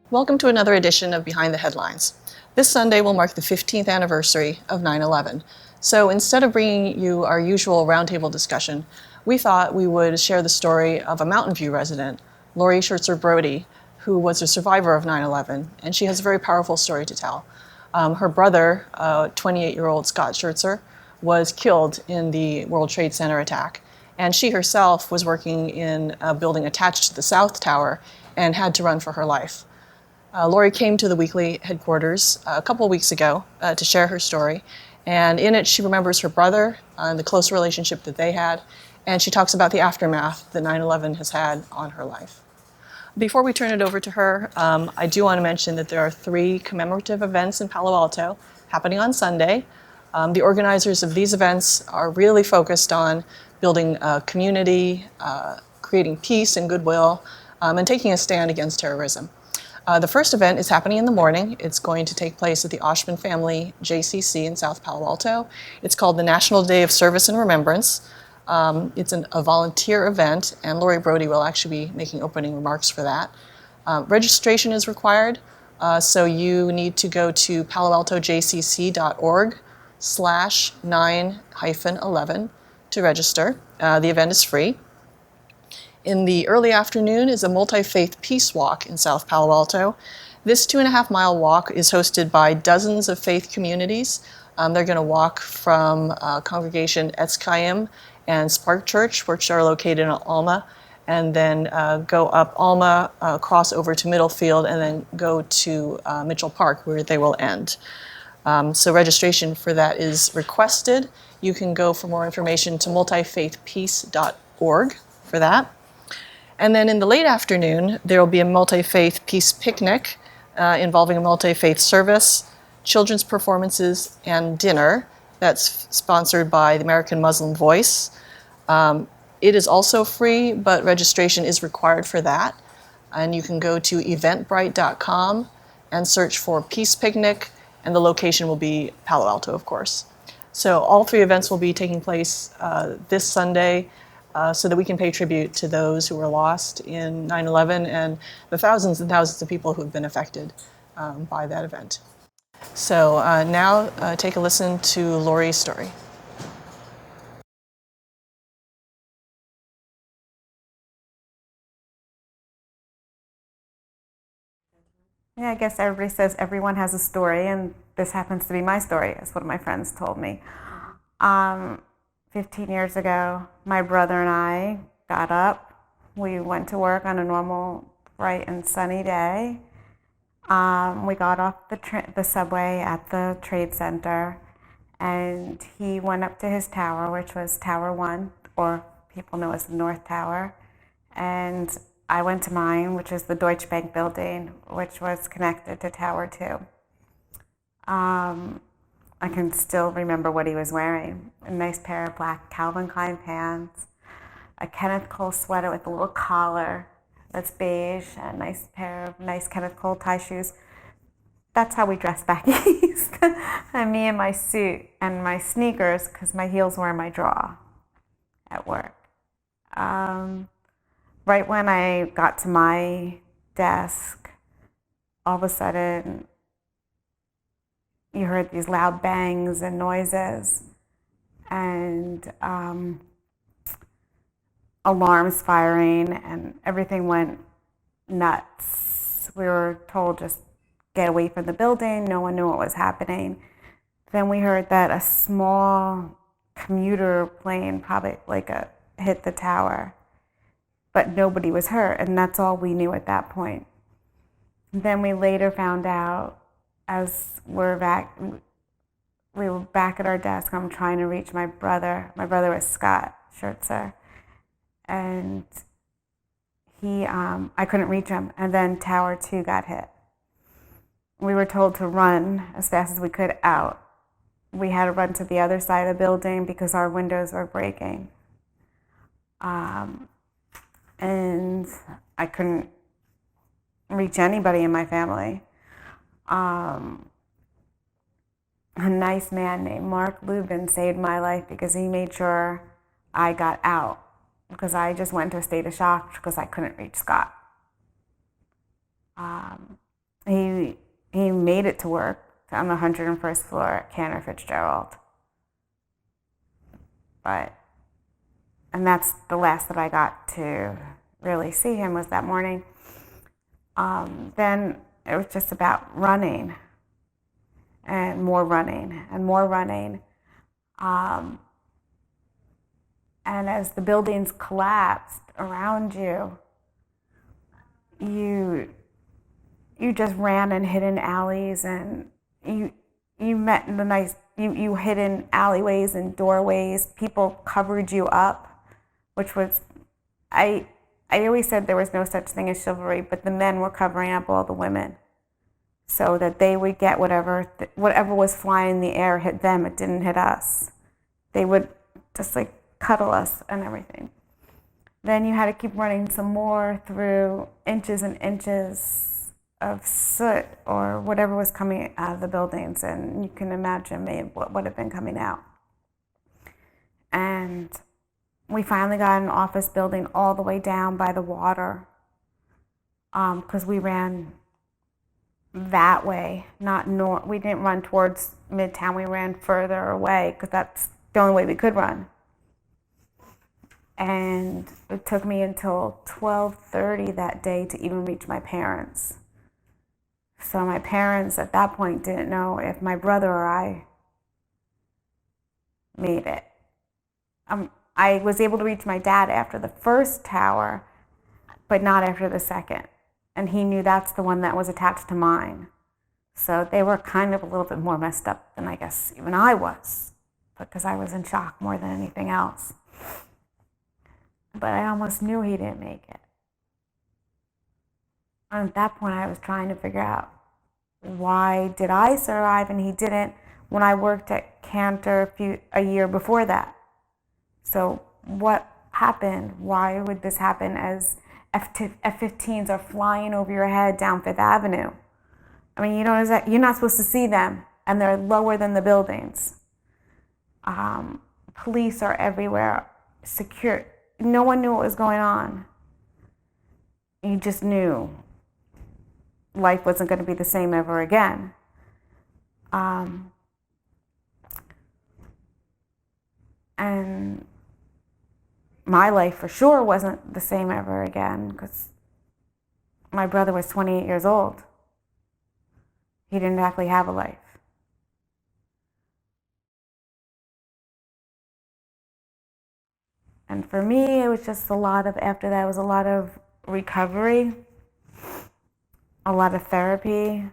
Welcome to another edition of Behind the Headlines. This Sunday will mark the 15th anniversary of 9/11. So instead of bringing you our usual roundtable discussion, we thought we would share the story of a Mountain View resident, Lori Schertzer Brody, who was a survivor of 9/11, and she has a very powerful story to tell. Her brother, 28-year-old Scott Schertzer, was killed in the World Trade Center attack, and she herself was working in a building attached to the South Tower and had to run for her life. Lori came to the weekly headquarters a couple of weeks ago to share her story, and in it she remembers her brother and the close relationship that they had, and she talks about the aftermath that 9/11 has had on her life. Before we turn it over to her, I do want to mention that there are 3 commemorative events in Palo Alto happening on Sunday. The organizers of these events are really focused on building a community, creating peace and goodwill, and taking a stand against terrorism. The first event is happening in the morning. It's going to take place at the Oshman Family JCC in South Palo Alto. It's called the National Day of Service and Remembrance. It's a volunteer event, and Lori Brody will actually be making opening remarks for that. Registration is required, so you need to go to paloaltojcc.org/9-11 to register. The event is free. In the early afternoon is a multi-faith peace walk in South Palo Alto. This 2.5-mile walk is hosted by dozens of faith communities. They're going to walk from congregation Etz Chaim and Spark Church, which are located in Alma, and then go up Alma, cross over to Middlefield, and then go to Mitchell Park, where they will end. So registration for that is requested. You can go for more information to multifaithpeace.org for that. And then in the late afternoon, there will be a multi-faith peace picnic involving a multi-faith service, children's performances, and dinner. That's sponsored by the American Muslim Voice. It is also free, but registration is required for that. And you can go to eventbrite.com and search for Peace Picnic, and the location will be Palo Alto, of course. So all 3 events will be taking place this Sunday, so that we can pay tribute to those who were lost in 9/11 and the thousands and thousands of people who have been affected by that event. So now take a listen to Lori's story. Yeah, I guess everybody says everyone has a story, and this happens to be my story, as one of my friends told me. 15 years ago, my brother and I got up. We went to work on a normal, bright and sunny day. We got off the subway at the Trade Center, and he went up to his tower, which was Tower 1, or people know as the North Tower. And I went to mine, which is the Deutsche Bank building, which was connected to Tower 2. I can still remember what he was wearing. A nice pair of black Calvin Klein pants, a Kenneth Cole sweater with a little collar that's beige, and a nice pair of nice Kenneth Cole tie shoes. That's how we dressed back east. And me in my suit and my sneakers, because my heels were in my drawer at work. Right when I got to my desk, all of a sudden, you heard these loud bangs and noises, and alarms firing, and everything went nuts. We were told just get away from the building. No one knew what was happening. Then we heard that a small commuter plane probably hit the tower, but nobody was hurt, and that's all we knew at that point. Then we later found out, as we were back at our desk. I'm trying to reach my brother. My brother was Scott Schertzer, and I couldn't reach him. And then Tower 2 got hit. We were told to run as fast as we could out. We had to run to the other side of the building because our windows were breaking. And I couldn't reach anybody in my family. a nice man named Mark Lubin saved my life because he made sure I got out, because I just went into a state of shock because I couldn't reach Scott. He made it to work on the 101st floor at Cantor Fitzgerald. And that's the last that I got to really see him, was that morning. Then it was just about running and more running and more running. And as the buildings collapsed around you, you just ran and hid in alleys, and you met in the you hid in alleyways and doorways. People covered you up, which was, I always said there was no such thing as chivalry, but the men were covering up all the women so that they would get whatever was flying in the air hit them. It didn't hit us. They would just like cuddle us and everything. Then you had to keep running some more through inches and inches of soot or whatever was coming out of the buildings, and you can imagine what would have been coming out. And we finally got an office building all the way down by the water, because we ran that way, not north. We didn't run towards Midtown. We ran further away because that's the only way we could run. And it took me until 12:30 that day to even reach my parents. So my parents at that point didn't know if my brother or I made it. I was able to reach my dad after the first tower, but not after the second. And he knew that's the one that was attached to mine. So they were kind of a little bit more messed up than I guess even I was, because I was in shock more than anything else. But I almost knew he didn't make it. And at that point, I was trying to figure out, why did I survive and he didn't when I worked at Cantor a year before that? So what happened? Why would this happen as F-15s are flying over your head down Fifth Avenue? I mean, you're not supposed to see them, and they're lower than the buildings. Police are everywhere, secure. No one knew what was going on. You just knew life wasn't going to be the same ever again. And my life for sure wasn't the same ever again, because my brother was 28 years old. He didn't actually have a life. And for me, it was just after that was a lot of recovery, a lot of therapy,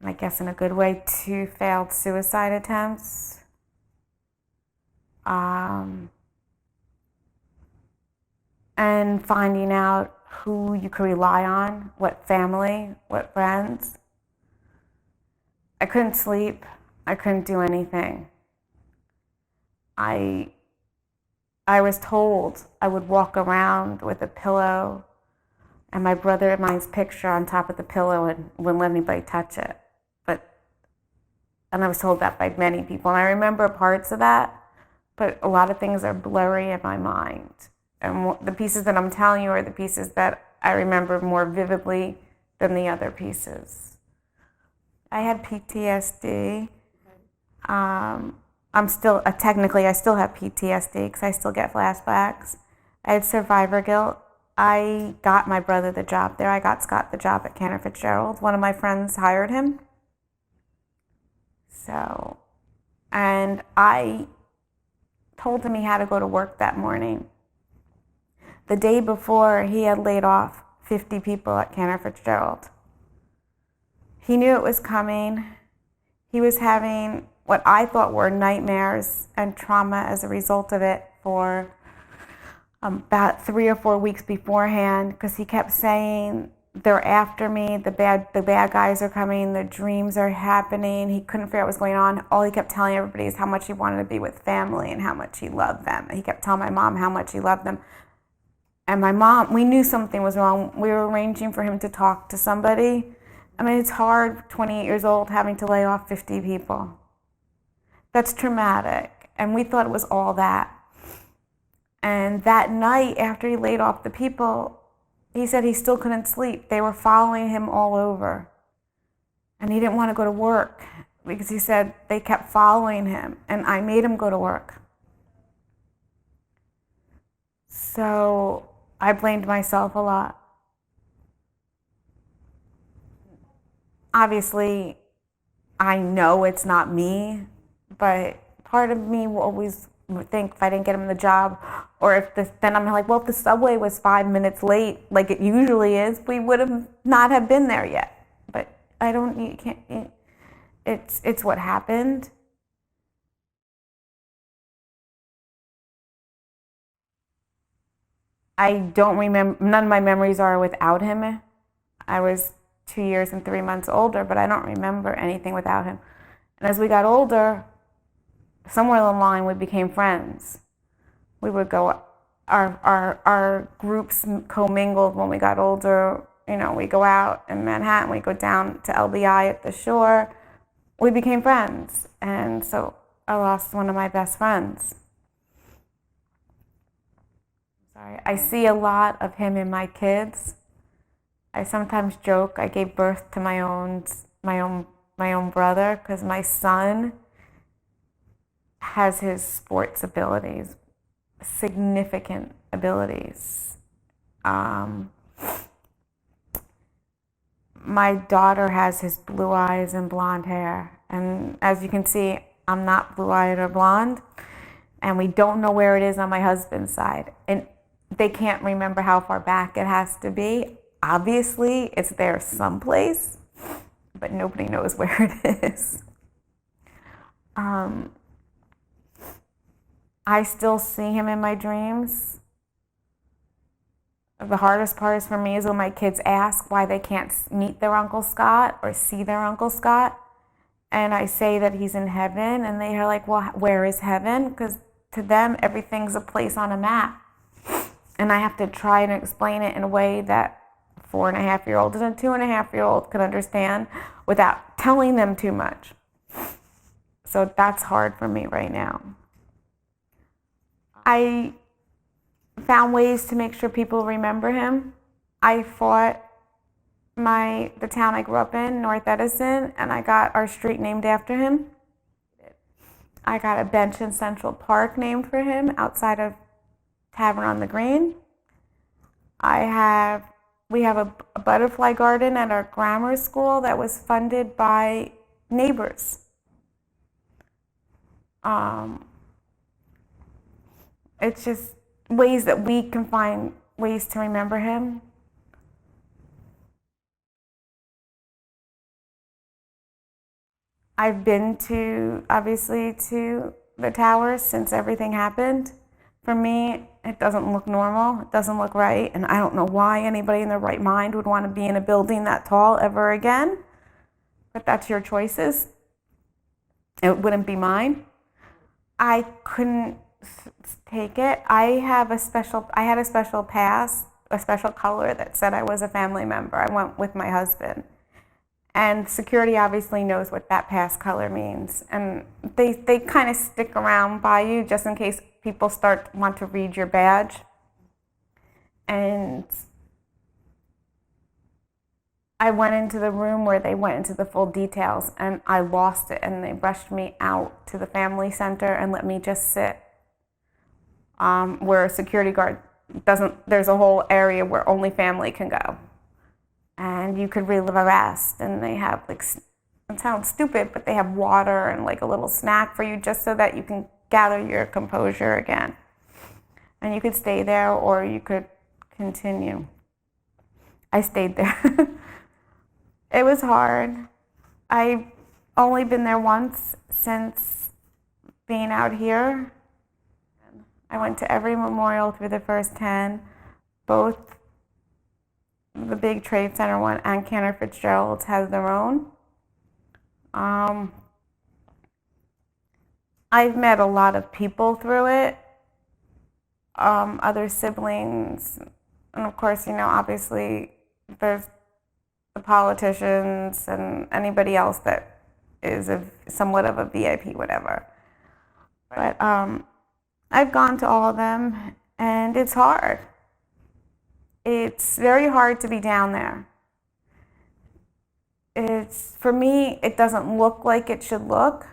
I guess in a good way, 2 failed suicide attempts. And finding out who you could rely on, what family, what friends. I couldn't sleep. I couldn't do anything. I was told I would walk around with a pillow and my brother and mine's picture on top of the pillow and wouldn't let anybody touch it. And I was told that by many people. And I remember parts of that, but a lot of things are blurry in my mind. And the pieces that I'm telling you are the pieces that I remember more vividly than the other pieces. I had PTSD. I'm still, technically, I still have PTSD because I still get flashbacks. I had survivor guilt. I got my brother the job there. I got Scott the job at Cantor Fitzgerald. One of my friends hired him. And I told him he had to go to work that morning. The day before, he had laid off 50 people at Cantor Fitzgerald. He knew it was coming. He was having what I thought were nightmares and trauma as a result of it for about 3 or 4 weeks beforehand, because he kept saying, they're after me, the bad guys are coming, the dreams are happening. He couldn't figure out what was going on. All he kept telling everybody is how much he wanted to be with family and how much he loved them. And he kept telling my mom how much he loved them. And my mom, we knew something was wrong. We were arranging for him to talk to somebody, I mean, it's hard, 28 years old, having to lay off 50 people. That's traumatic. And we thought it was all that. And that night, after he laid off the people, he said he still couldn't sleep. They were following him all over. And he didn't want to go to work because he said they kept following him. And I made him go to work. So I blamed myself a lot. Obviously, I know it's not me, but part of me will always think if I didn't get him the job, or then I'm like, well, if the subway was 5 minutes late, like it usually is, we would have not have been there yet. But you can't, it's what happened. I don't remember, none of my memories are without him. I was 2 years and 3 months older, but I don't remember anything without him. And as we got older, somewhere along the line, we became friends. We would go, our groups commingled when we got older. You know, we go out in Manhattan, we go down to LBI at the shore. We became friends. And so I lost one of my best friends. Sorry. I see a lot of him in my kids. I sometimes joke I gave birth to my own brother, because my son has his sports abilities, significant abilities. My daughter has his blue eyes and blonde hair. And as you can see, I'm not blue-eyed or blonde. And we don't know where it is on my husband's side. And they can't remember how far back it has to be. Obviously, it's there someplace, but nobody knows where it is. I still see him in my dreams. The hardest part is for me is when my kids ask why they can't meet their Uncle Scott or see their Uncle Scott. And I say that he's in heaven, and they are like, well, where is heaven? Because to them, everything's a place on a map. And I have to try and explain it in a way that a 4.5-year-old and a 2.5-year-old can understand without telling them too much. So that's hard for me right now. I found ways to make sure people remember him. I fought the town I grew up in, North Edison, and I got our street named after him. I got a bench in Central Park named for him outside of Tavern on the Green. We have a butterfly garden at our grammar school that was funded by neighbors. It's just ways that we can find ways to remember him. I've been obviously to the towers since everything happened. For me, it doesn't look normal. It doesn't look right. And I don't know why anybody in their right mind would want to be in a building that tall ever again. But that's your choices. It wouldn't be mine. I couldn't take it. I had a special pass, a special color that said I was a family member. I went with my husband. And security obviously knows what that pass color means. And they kind of stick around by you just in case people want to read your badge. And I went into the room where they went into the full details, and I lost it, and they rushed me out to the family center and let me just sit where a security guard there's a whole area where only family can go. And you could relive arrest, and they have, like, it sounds stupid, but they have water and like a little snack for you just so that you can gather your composure again. And you could stay there or you could continue. I stayed there. It was hard. I've only been there once since being out here. I went to every memorial through the first 10, both the big Trade Center one and Cantor Fitzgerald's has their own. I've met a lot of people through it, other siblings, and of course, obviously there's the politicians and anybody else that is somewhat of a VIP, whatever. But I've gone to all of them, and it's hard. It's very hard to be down there. For me, it doesn't look like it should look.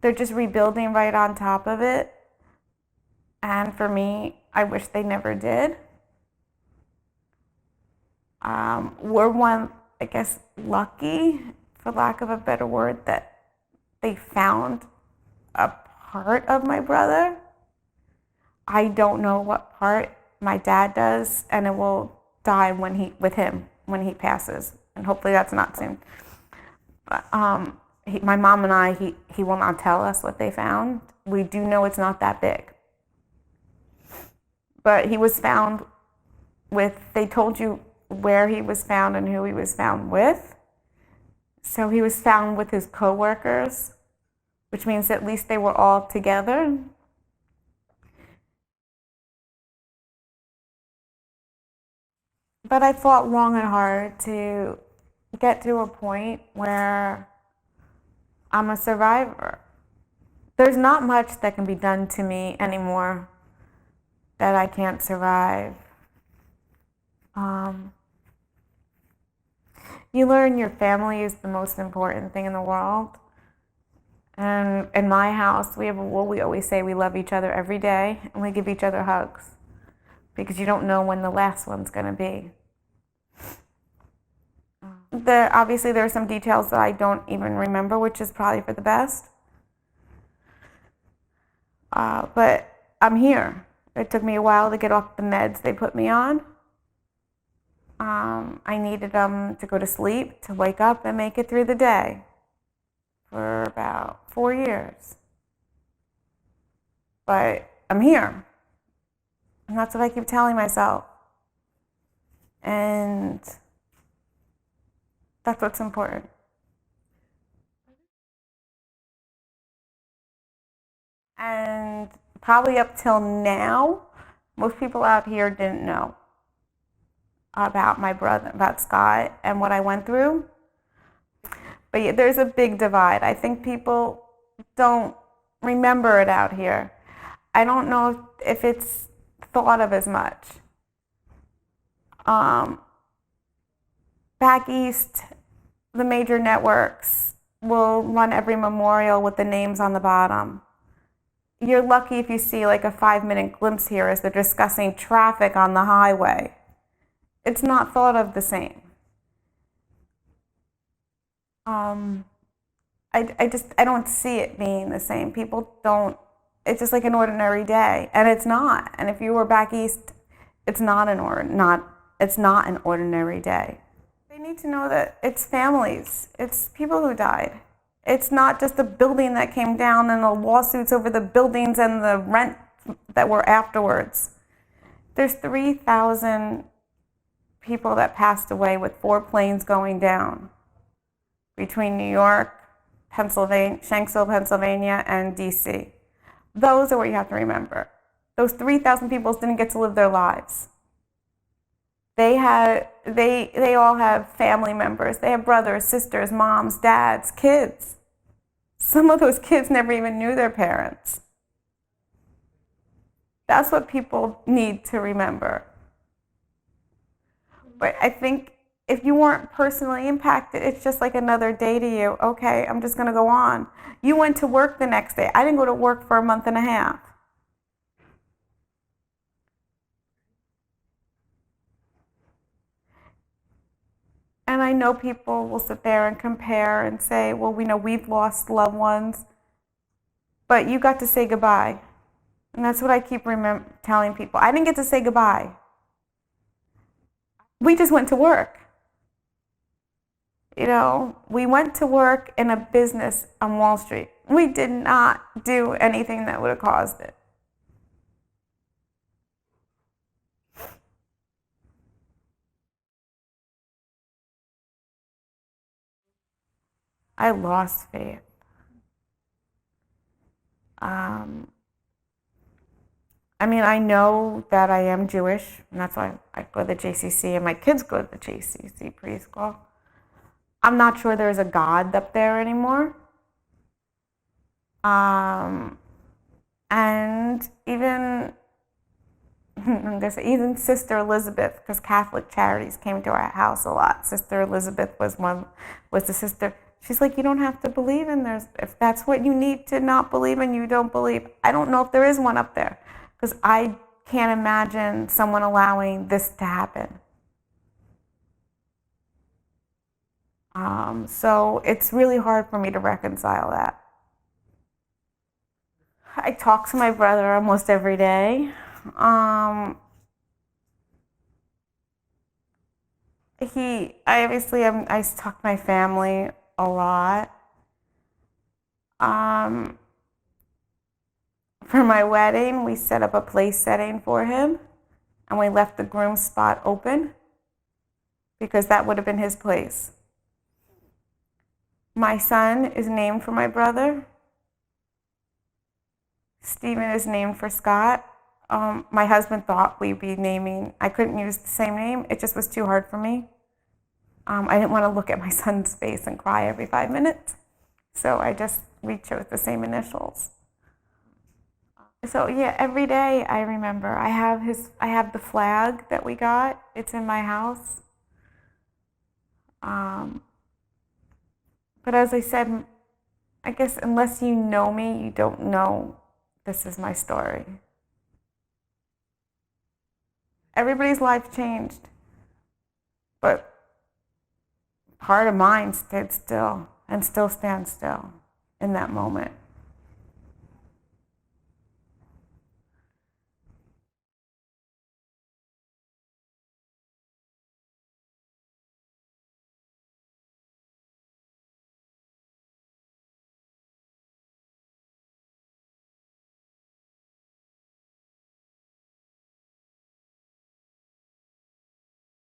They're just rebuilding right on top of it. And for me, I wish they never did. We're I guess, lucky, for lack of a better word, that they found a part of my brother. I don't know what part my dad does, and it will die with him when he passes, and hopefully that's not soon. But my mom and I, he will not tell us what they found. We do know it's not that big. But he was found they told you where he was found and who he was found with. So he was found with his coworkers, which means at least they were all together. But I fought long and hard to get to a point where I'm a survivor. There's not much that can be done to me anymore that I can't survive. You learn your family is the most important thing in the world. And in my house, we have a rule. We always say we love each other every day, and we give each other hugs, because you don't know when the last one's going to be. Obviously, there are some details that I don't even remember, which is probably for the best. But I'm here. It took me a while to get off the meds they put me on. I needed them to go to sleep, to wake up and make it through the day for about 4 years. But I'm here. And that's what I keep telling myself. And that's what's important. And probably up till now, most people out here didn't know about my brother, about Scott, and what I went through. But yeah, there's a big divide. I think people don't remember it out here. I don't know if it's thought of as much. Back east, the major networks will run every memorial with the names on the bottom. You're lucky if you see like a 5-minute glimpse here as they're discussing traffic on the highway. It's not thought of the same. I don't see it being the same. People don't. It's just like an ordinary day, and it's not. And if you were back east, it's not an ordinary day. They need to know that it's families. It's people who died. It's not just a building that came down and the lawsuits over the buildings and the rent that were afterwards. There's 3,000 people that passed away with 4 planes going down between New York, Pennsylvania, Shanksville, Pennsylvania, and DC. Those are what you have to remember. Those 3,000 people didn't get to live their lives. They all have family members. They have brothers, sisters, moms, dads, kids. Some of those kids never even knew their parents. That's what people need to remember. But I think if you weren't personally impacted, it's just like another day to you. Okay, I'm just going to go on. You went to work the next day. I didn't go to work for a month and a half. And I know people will sit there and compare and say, well, we know we've lost loved ones, but you got to say goodbye. And that's what I keep telling people. I didn't get to say goodbye. We just went to work. You know, we went to work in a business on Wall Street. We did not do anything that would have caused it. I lost faith. I mean, I know that I am Jewish, and that's why I go to the JCC, and my kids go to the JCC preschool. I'm not sure there's a God up there anymore. And even Sister Elizabeth, because Catholic Charities came to our house a lot. Sister Elizabeth was the sister. She's like, you don't have to believe in there's, if that's what you need to not believe in, you don't believe. I don't know if there is one up there, because I can't imagine someone allowing this to happen. So it's really hard for me to reconcile that. I talk to my brother almost every day. I talk to my family a lot. For my wedding, we set up a place setting for him, and we left the groom spot open because that would have been his place. My son is named for my brother. Stephen is named for Scott. My husband thought we'd be naming, I couldn't use the same name. It just was too hard for me. I didn't want to look at my son's face and cry every 5 minutes. So we chose the same initials. So yeah, every day I remember. I have the flag that we got. It's in my house. But as I said, I guess unless you know me, you don't know this is my story. Everybody's life changed, but part of mine stood still and still stands still in that moment.